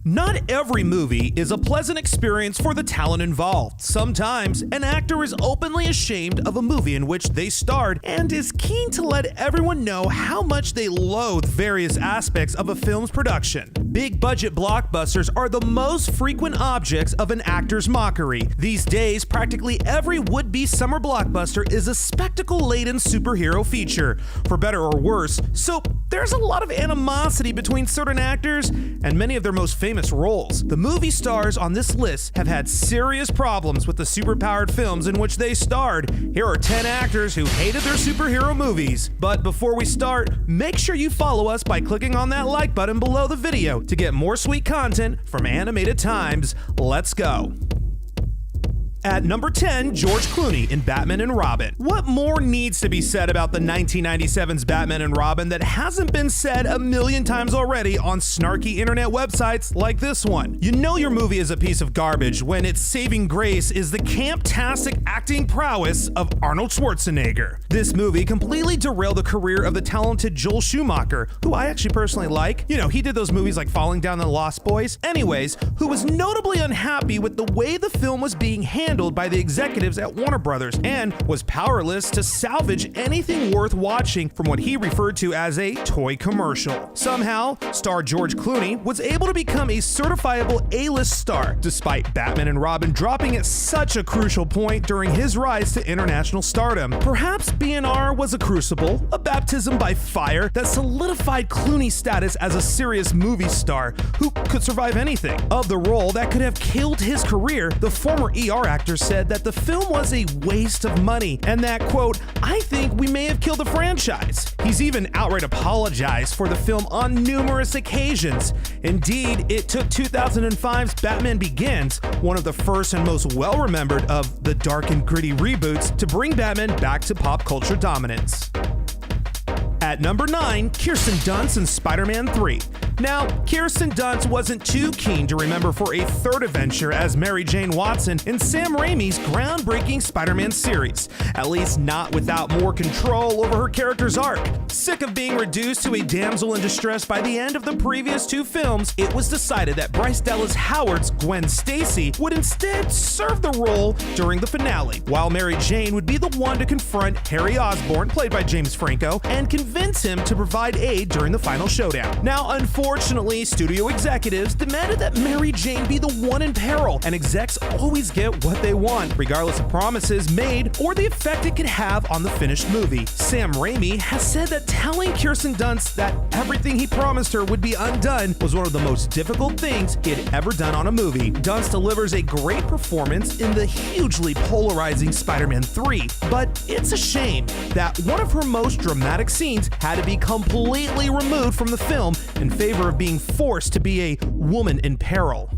Not every movie is a pleasant experience for the talent involved. Sometimes, an actor is openly ashamed of a movie in which they starred and is keen to let everyone know how much they loathe various aspects of a film's production. Big-budget blockbusters are the most frequent objects of an actor's mockery. These days, practically every would-be summer blockbuster is a spectacle-laden superhero feature, for better or worse, so there's a lot of animosity between certain actors and many of their most famous roles. The movie stars on this list have had serious problems with the superpowered films in which they starred. Here are 10 actors who hated their superhero movies. But before we start, make sure you follow us by clicking on that like button below the video to get more sweet content from Animated Times. Let's go. At number 10, George Clooney in Batman and Robin. What more needs to be said about the 1997's Batman and Robin that hasn't been said a million times already on snarky internet websites like this one? You know your movie is a piece of garbage when its saving grace is the camp-tastic acting prowess of Arnold Schwarzenegger. This movie completely derailed the career of the talented Joel Schumacher, who I actually personally like. You know, he did those movies like Falling Down the Lost Boys. Anyways, who was notably unhappy with the way the film was being handled by the executives at Warner Brothers and was powerless to salvage anything worth watching from what he referred to as a toy commercial. Somehow, star George Clooney was able to become a certifiable A-list star, despite Batman and Robin dropping at such a crucial point during his rise to international stardom. Perhaps B&R was a crucible, a baptism by fire that solidified Clooney's status as a serious movie star who could survive anything. Of the role that could have killed his career, the former ER actor said that the film was a waste of money and that, quote, "I think we may have killed the franchise." He's even outright apologized for the film on numerous occasions. Indeed, it took 2005's Batman Begins, one of the first and most well-remembered of the dark and gritty reboots, to bring Batman back to pop culture dominance. At number 9, Kirsten Dunst in Spider-Man 3. Now, Kirsten Dunst wasn't too keen to remember for a third adventure as Mary Jane Watson in Sam Raimi's groundbreaking Spider-Man series, at least not without more control over her character's arc. Sick of being reduced to a damsel in distress by the end of the previous two films, it was decided that Bryce Dallas Howard's Gwen Stacy would instead serve the role during the finale, while Mary Jane would be the one to confront Harry Osborn, played by James Franco, and convince him to provide aid during the final showdown. Now, unfortunately, studio executives demanded that Mary Jane be the one in peril, and execs always get what they want, regardless of promises made or the effect it could have on the finished movie. Sam Raimi has said that telling Kirsten Dunst that everything he promised her would be undone was one of the most difficult things he had ever done on a movie. Dunst delivers a great performance in the hugely polarizing Spider-Man 3, but it's a shame that one of her most dramatic scenes had to be completely removed from the film in favor of being forced to be a woman in peril.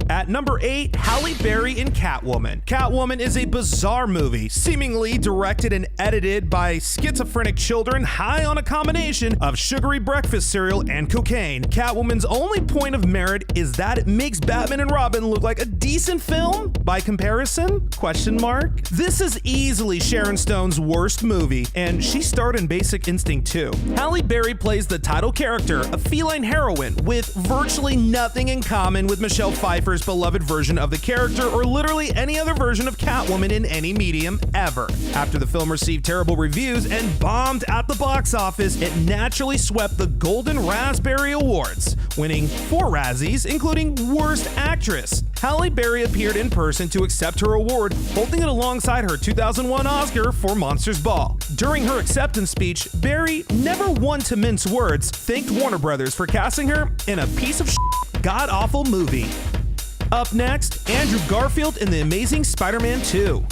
At number 8, Halle Berry in Catwoman. Catwoman is a bizarre movie, seemingly directed and edited by schizophrenic children high on a combination of sugary breakfast cereal and cocaine. Catwoman's only point of merit is that it makes Batman and Robin look like a decent film by comparison? Question mark. This is easily Sharon Stone's worst movie, and she starred in Basic Instinct 2. Halle Berry plays the title character, a feline heroine with virtually nothing in common with Michelle Pfeiffer's beloved version of the character or literally any other version of Catwoman in any medium ever. After the film received terrible reviews and bombed at the box office, it naturally swept the Golden Raspberry Awards, winning 4 Razzies, including Worst Actress. Halle Berry appeared in person to accept her award, holding it alongside her 2001 Oscar for Monsters Ball. During her acceptance speech, Berry, never one to mince words, thanked Warner Brothers for casting her in a piece of god-awful movie. Up next, Andrew Garfield in The Amazing Spider-Man 2.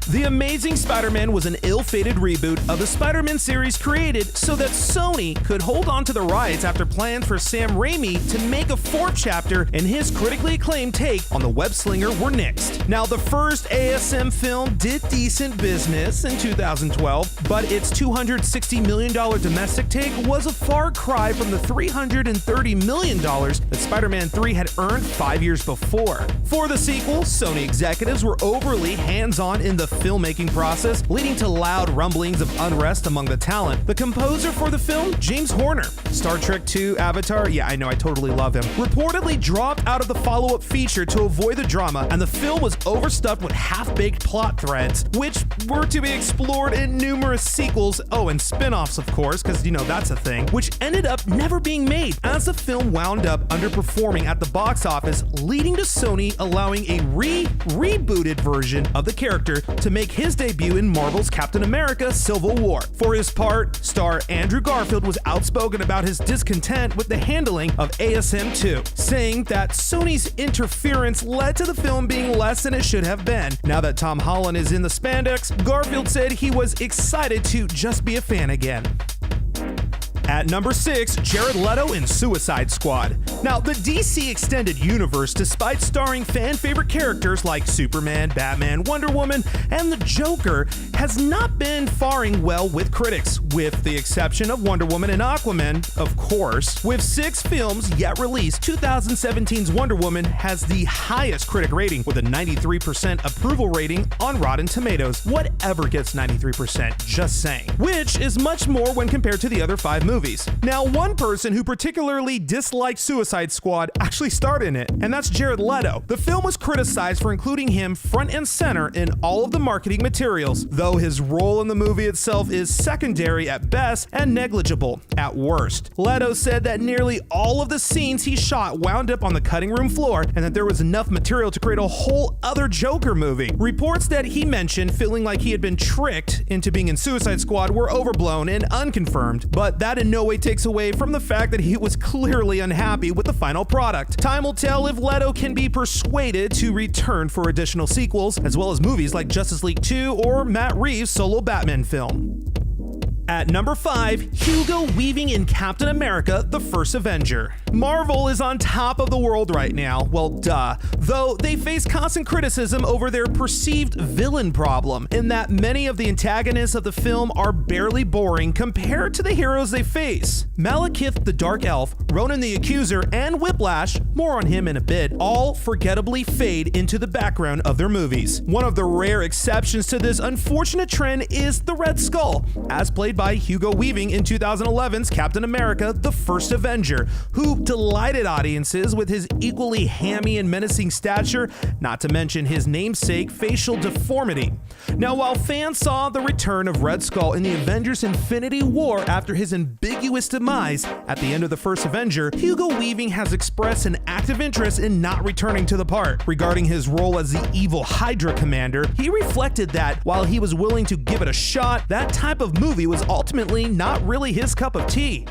The Amazing Spider-Man was an ill-fated reboot of the Spider-Man series created so that Sony could hold on to the rights after plans for Sam Raimi to make a 4th chapter in his critically acclaimed take on the web-slinger were nixed. Now, the first ASM film did decent business in 2012, but its $260 million domestic take was a far cry from the $330 million that Spider-Man 3 had earned 5 years before. For the sequel, Sony executives were overly hands-on in the filmmaking process, leading to loud rumblings of unrest among the talent. The composer for the film, James Horner. Star Trek II, Avatar, yeah, I know, I totally love him, reportedly dropped out of the follow-up feature to avoid the drama, and the film was overstuffed with half-baked plot threads, which were to be explored in numerous sequels, and spin-offs, of course, because, that's a thing, which ended up never being made, as the film wound up underperforming at the box office, leading to Sony allowing a rebooted version of the character to make his debut in Marvel's Captain America Civil War. For his part, star Andrew Garfield was outspoken about his discontent with the handling of ASM 2, saying that Sony's interference led to the film being less than it should have been. Now that Tom Holland is in the spandex, Garfield said he was excited to just be a fan again. At number 6, Jared Leto in Suicide Squad. Now, the DC Extended Universe, despite starring fan-favorite characters like Superman, Batman, Wonder Woman, and the Joker, has not been faring well with critics, with the exception of Wonder Woman and Aquaman, of course. With 6 films yet released, 2017's Wonder Woman has the highest critic rating, with a 93% approval rating on Rotten Tomatoes. Whatever gets 93%, just saying. Which is much more when compared to the other 5 movies. Now, one person who particularly disliked Suicide Squad actually starred in it, and that's Jared Leto. The film was criticized for including him front and center in all of the marketing materials, though his role in the movie itself is secondary at best and negligible at worst. Leto said that nearly all of the scenes he shot wound up on the cutting room floor, and that there was enough material to create a whole other Joker movie. Reports that he mentioned feeling like he had been tricked into being in Suicide Squad were overblown and unconfirmed, but that in no way takes away from the fact that he was clearly unhappy with the final product. Time will tell if Leto can be persuaded to return for additional sequels, as well as movies like Justice League 2 or Matt Reeves' solo Batman film. At number 5, Hugo Weaving in Captain America: The First Avenger. Marvel is on top of the world right now, well duh, though they face constant criticism over their perceived villain problem, in that many of the antagonists of the film are barely boring compared to the heroes they face. Malekith the Dark Elf, Ronan the Accuser, and Whiplash, more on him in a bit, all forgettably fade into the background of their movies. One of the rare exceptions to this unfortunate trend is the Red Skull, as played by Hugo Weaving in 2011's Captain America: The First Avenger, who delighted audiences with his equally hammy and menacing stature, not to mention his namesake facial deformity. Now, while fans saw the return of Red Skull in the Avengers Infinity War after his ambiguous demise at the end of The First Avenger, Hugo Weaving has expressed an active interest in not returning to the part. Regarding his role as the evil Hydra commander, he reflected that while he was willing to give it a shot, that type of movie was ultimately not really his cup of tea.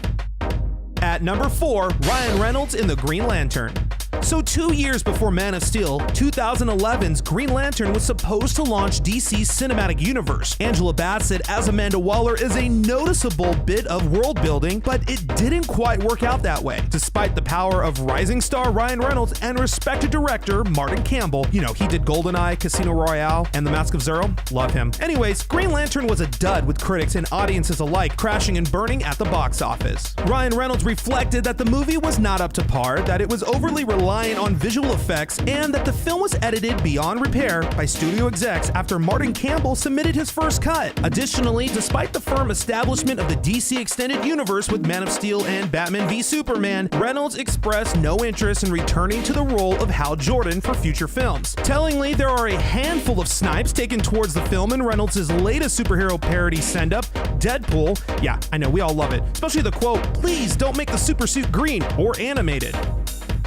At number 4, Ryan Reynolds in The Green Lantern. So 2 years before Man of Steel, 2011's Green Lantern was supposed to launch DC's cinematic universe. Angela Bassett as Amanda Waller is a noticeable bit of world building, but it didn't quite work out that way. Despite the power of rising star Ryan Reynolds and respected director Martin Campbell, he did GoldenEye, Casino Royale, and The Mask of Zorro. Love him. Anyways, Green Lantern was a dud with critics and audiences alike, crashing and burning at the box office. Ryan Reynolds reflected that the movie was not up to par, that it was overly reliant on visual effects, and that the film was edited beyond repair by studio execs after Martin Campbell submitted his first cut. Additionally, despite the firm establishment of the DC Extended Universe with Man of Steel and Batman v Superman, Reynolds expressed no interest in returning to the role of Hal Jordan for future films. Tellingly, there are a handful of snipes taken towards the film in Reynolds' latest superhero parody send-up, Deadpool. Yeah, I know, we all love it. Especially the quote, "Please don't make the super suit green or animated."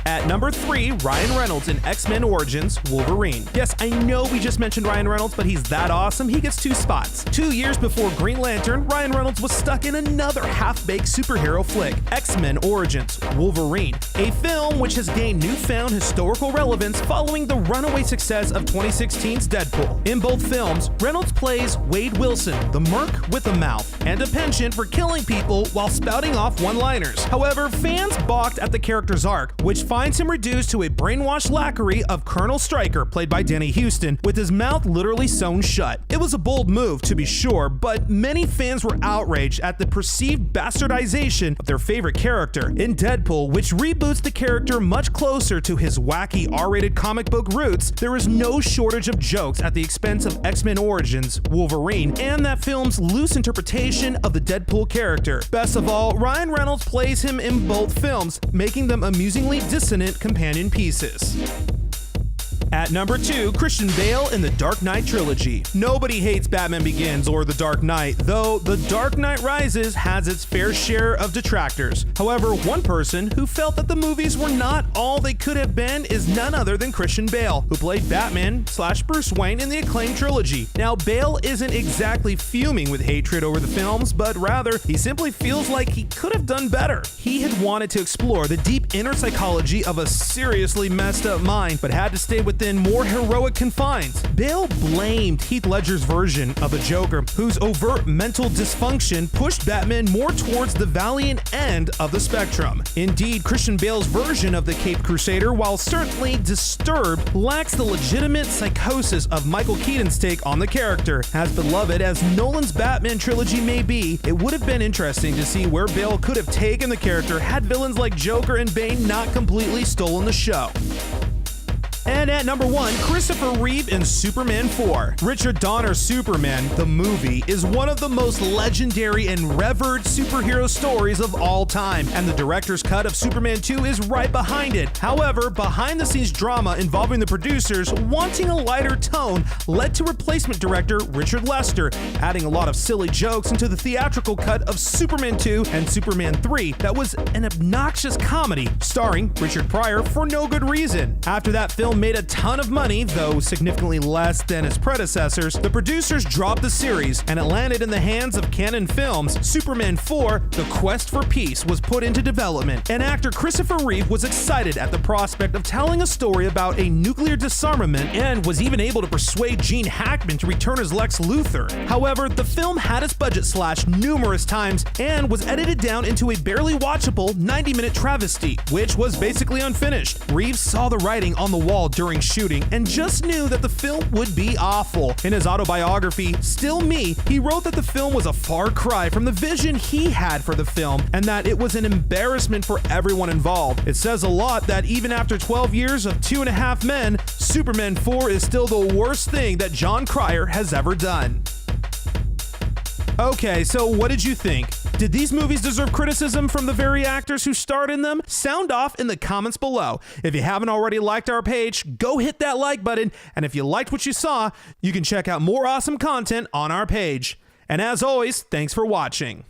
At number 3, Ryan Reynolds in X-Men Origins: Wolverine. Yes, I know we just mentioned Ryan Reynolds, but he's that awesome, he gets 2 spots. 2 years before Green Lantern, Ryan Reynolds was stuck in another half-baked superhero flick, X-Men Origins: Wolverine, a film which has gained newfound historical relevance following the runaway success of 2016's Deadpool. In both films, Reynolds plays Wade Wilson, the merc with a mouth, and a penchant for killing people while spouting off one-liners. However, fans balked at the character's arc, which finds him reduced to a brainwashed lackey of Colonel Stryker, played by Danny Houston, with his mouth literally sewn shut. It was a bold move, to be sure, but many fans were outraged at the perceived bastardization of their favorite character. In Deadpool, which reboots the character much closer to his wacky R-rated comic book roots, there is no shortage of jokes at the expense of X-Men Origins, Wolverine, and that film's loose interpretation of the Deadpool character. Best of all, Ryan Reynolds plays him in both films, making them amusingly dissonant companion pieces. At number 2, Christian Bale in the Dark Knight Trilogy. Nobody hates Batman Begins or The Dark Knight, though The Dark Knight Rises has its fair share of detractors. However, one person who felt that the movies were not all they could have been is none other than Christian Bale, who played Batman/Bruce Wayne in the acclaimed trilogy. Now, Bale isn't exactly fuming with hatred over the films, but rather, he simply feels like he could have done better. He had wanted to explore the deep inner psychology of a seriously messed up mind, but had to stay within more heroic confines. Bale blamed Heath Ledger's version of the Joker, whose overt mental dysfunction pushed Batman more towards the valiant end of the spectrum. Indeed, Christian Bale's version of the Caped Crusader, while certainly disturbed, lacks the legitimate psychosis of Michael Keaton's take on the character. As beloved as Nolan's Batman trilogy may be, it would have been interesting to see where Bale could have taken the character had villains like Joker and Bane not completely stolen the show. And at number 1, Christopher Reeve in Superman 4. Richard Donner's Superman, the movie, is one of the most legendary and revered superhero stories of all time, and the director's cut of Superman 2 is right behind it. However, behind-the-scenes drama involving the producers wanting a lighter tone led to replacement director Richard Lester adding a lot of silly jokes into the theatrical cut of Superman 2 and Superman 3 that was an obnoxious comedy starring Richard Pryor for no good reason. After that film made a ton of money, though significantly less than its predecessors, the producers dropped the series and it landed in the hands of Canon Films. Superman 4, The Quest for Peace, was put into development, and actor Christopher Reeve was excited at the prospect of telling a story about a nuclear disarmament and was even able to persuade Gene Hackman to return as Lex Luthor. However, the film had its budget slashed numerous times and was edited down into a barely watchable 90-minute travesty, which was basically unfinished. Reeves saw the writing on the wall during shooting and just knew that the film would be awful. In his autobiography, Still Me, he wrote that the film was a far cry from the vision he had for the film and that it was an embarrassment for everyone involved. It says a lot that even after 12 years of 2.5 Men, Superman 4 is still the worst thing that Jon Cryer has ever done. Okay, so what did you think? Did these movies deserve criticism from the very actors who starred in them? Sound off in the comments below. If you haven't already liked our page, go hit that like button. And if you liked what you saw, you can check out more awesome content on our page. And as always, thanks for watching.